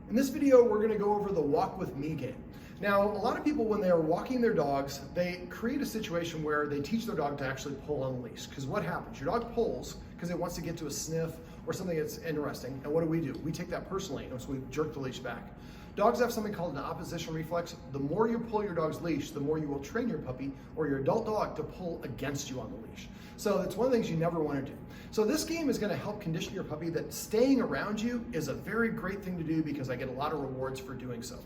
In this video, we're going to go over the walk with me game. Now, a lot of people, when they are walking their dogs, they create a situation where they teach their dog to actually pull on the leash. Because what happens? Your dog pulls because it wants to get to a sniff or something that's interesting. And what do? We take that personally, and so we jerk the leash back. Dogs have something called an opposition reflex. The more you pull your dog's leash, the more you will train your puppy or your adult dog to pull against you on the leash. So that's one of the things you never want to do. So this game is going to help condition your puppy that staying around you is a very great thing to do because I get a lot of rewards for doing so.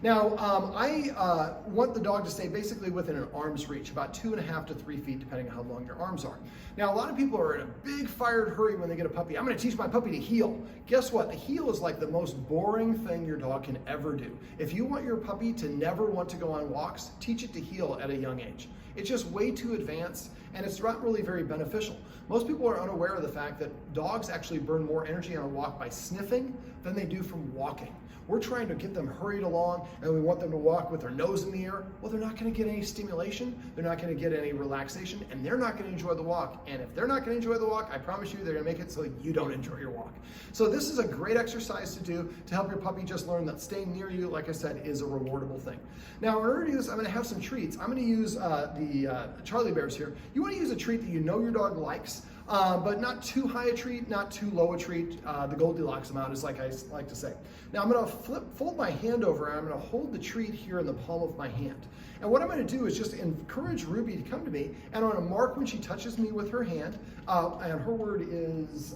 Now, I want the dog to stay basically within an arm's reach, about 2.5 to 3 feet, depending on how long your arms are. Now, a lot of people are in a big fired hurry when they get a puppy. I'm going to teach my puppy to heel. Guess what? The heel is like the most boring thing your dog can ever do. If you want your puppy to never want to go on walks, teach it to heel at a young age. It's just way too advanced, and it's not really very beneficial. Most people are unaware of the fact that dogs actually burn more energy on a walk by sniffing than they do from walking. We're trying to get them hurried along, and we want them to walk with their nose in the air. Well, they're not going to get any stimulation, they're not going to get any relaxation, and they're not going to enjoy the walk. And if they're not going to enjoy the walk, I promise you they're going to make it so you don't enjoy your walk. So this is a great exercise to do to help your puppy just learn that staying near you, like I said, is a rewardable thing. Now, in order to do this, I'm going to have some treats. I'm going to use the Charlie Bears here. You want to use a treat that you know your dog likes, but not too high a treat, not too low a treat. The Goldilocks amount is like I like to say. Now I'm going to fold my hand over and I'm going to hold the treat here in the palm of my hand. And what I'm going to do is just encourage Ruby to come to me, and I'm going to mark when she touches me with her hand, and her word is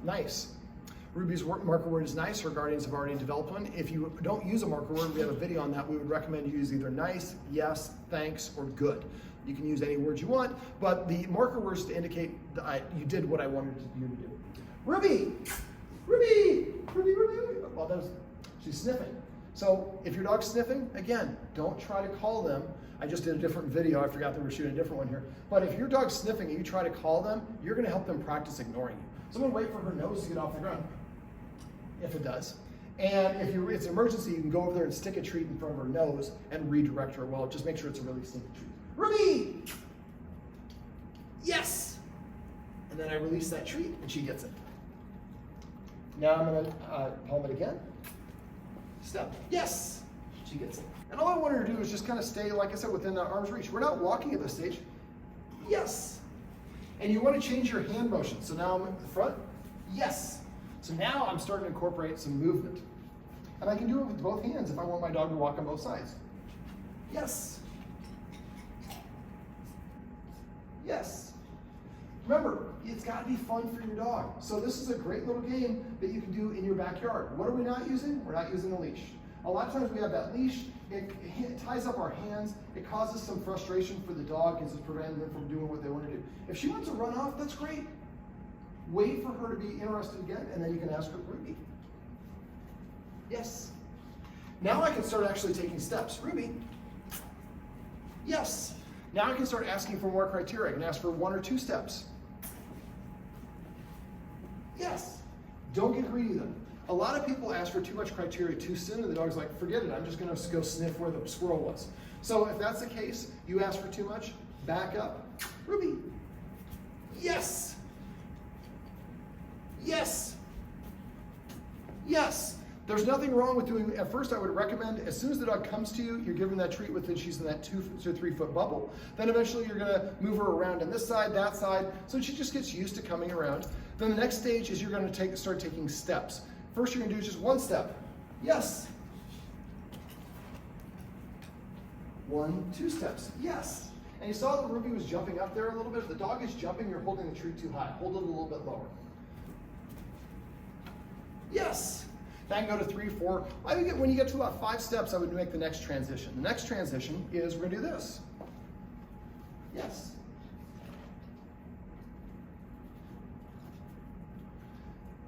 nice. Ruby's marker word is nice. Her guardians have already developed one. If you don't use a marker word, we have a video on that. We would recommend you use either nice, yes, thanks, or good. You can use any words you want, but the marker words to indicate that you did what I wanted you to do. Ruby! Ruby! Ruby, Ruby, Ruby. Well, she's sniffing. So if your dog's sniffing, again, don't try to call them. I just did a different video. I forgot that we're shooting a different one here. But if your dog's sniffing and you try to call them, you're going to help them practice ignoring you. So I'm going to wait for her nose to get off the ground, if it does. And if it's an emergency, you can go over there and stick a treat in front of her nose and redirect her well. Just make sure it's a really stinky treat. Ruby! Yes! And then I release that treat and she gets it. Now I'm going to palm it again. Step. Yes! She gets it. And all I want her to do is just kind of stay, like I said, within the arm's reach. We're not walking at this stage. Yes! And you want to change your hand motion. So now I'm at the front. Yes! So now I'm starting to incorporate some movement. And I can do it with both hands if I want my dog to walk on both sides. Yes! Yes. Remember, it's got to be fun for your dog. So this is a great little game that you can do in your backyard. What are we not using? We're not using a leash. A lot of times we have that leash, it ties up our hands, it causes some frustration for the dog because it's preventing them from doing what they want to do. If she wants to run off, that's great. Wait for her to be interested again, and then you can ask her, Ruby. Yes. Now I can start actually taking steps. Ruby. Yes. Now I can start asking for more criteria. I can ask for 1 or 2 steps. Yes. Don't get greedy though. A lot of people ask for too much criteria too soon, and the dog's like, forget it, I'm just gonna go sniff where the squirrel was. So if that's the case, you ask for too much, back up. Ruby. Yes. Yes. Yes. There's nothing wrong with doing, at first I would recommend, as soon as the dog comes to you, you're giving that treat with it, she's in that 2 to 3 foot bubble. Then eventually you're gonna move her around on this side, that side, so she just gets used to coming around. Then the next stage is you're gonna start taking steps. First you're gonna do just 1 step. Yes. 1, 2 steps. Yes. And you saw that Ruby was jumping up there a little bit. If the dog is jumping, you're holding the treat too high. Hold it a little bit lower. Yes. Then I can go to 3, 4. When you get to about 5 steps, I would make the next transition. The next transition is we're gonna do this. Yes.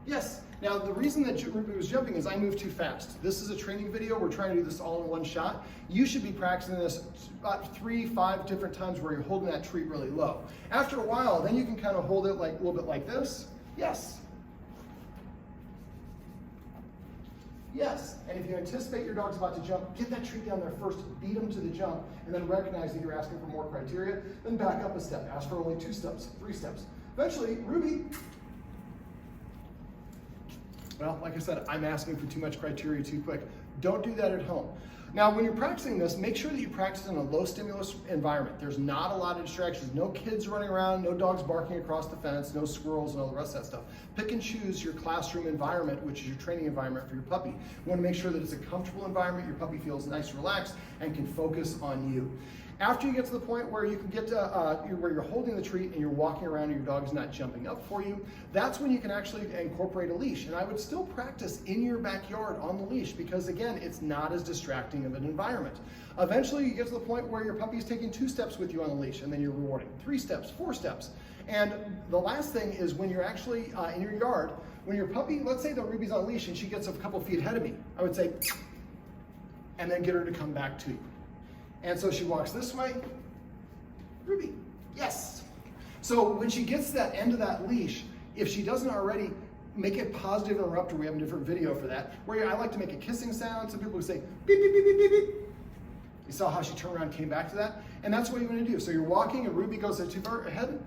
Yes. Now the reason that Ruby was jumping is I moved too fast. This is a training video. We're trying to do this all in one shot. You should be practicing this about 3, 5 different times where you're holding that treat really low. After a while, then you can kind of hold it like a little bit like this. Yes. Yes, and if you anticipate your dog's about to jump, get that treat down there first, beat them to the jump, and then recognize that you're asking for more criteria, then back up a step, ask for only 2 steps, 3 steps. Eventually, Ruby, Well, like I said, I'm asking for too much criteria too quick. Don't do that at home. Now, when you're practicing this, make sure that you practice in a low stimulus environment. There's not a lot of distractions. No kids running around, no dogs barking across the fence, no squirrels and all the rest of that stuff. Pick and choose your classroom environment, which is your training environment for your puppy. You want to make sure that it's a comfortable environment, your puppy feels nice, relaxed, and can focus on you. After you get to the point where you can get to where you're holding the treat and you're walking around and your dog is not jumping up for you, that's when you can actually incorporate a leash. And I would still practice in your backyard on the leash because, again, it's not as distracting of an environment. Eventually, you get to the point where your puppy is taking 2 steps with you on the leash, and then you're rewarding 3 steps, 4 steps. And the last thing is when you're actually in your yard, when your puppy, let's say that Ruby's on a leash and she gets a couple feet ahead of me, I would say, and then get her to come back to you. And so she walks this way, Ruby, yes. So when she gets to that end of that leash, if she doesn't already, make a positive interrupter. We have a different video for that, where I like to make a kissing sound. Some people would say, beep, beep, beep, beep, beep, beep. You saw how she turned around and came back to that? And that's what you want to do. So you're walking and Ruby goes too far ahead,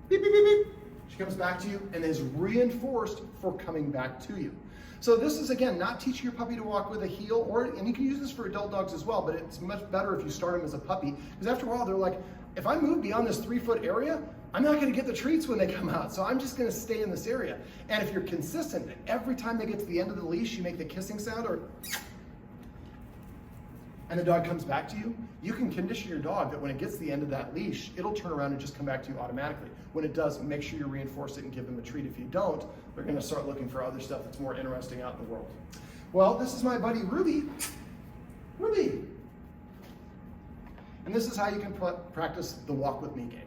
beep, beep, beep, beep. She comes back to you and is reinforced for coming back to you. So this is, again, not teaching your puppy to walk with a heel, and you can use this for adult dogs as well, but it's much better if you start them as a puppy, because after a while they're like, if I move beyond this 3-foot area, I'm not going to get the treats when they come out, so I'm just going to stay in this area. And if you're consistent, every time they get to the end of the leash, you make the kissing sound, and the dog comes back to you, you can condition your dog that when it gets to the end of that leash, it'll turn around and just come back to you automatically. When it does, make sure you reinforce it and give them a treat. If you don't, they're going to start looking for other stuff that's more interesting out in the world. Well, this is my buddy Ruby. Ruby! And this is how you can practice the Walk With Me game.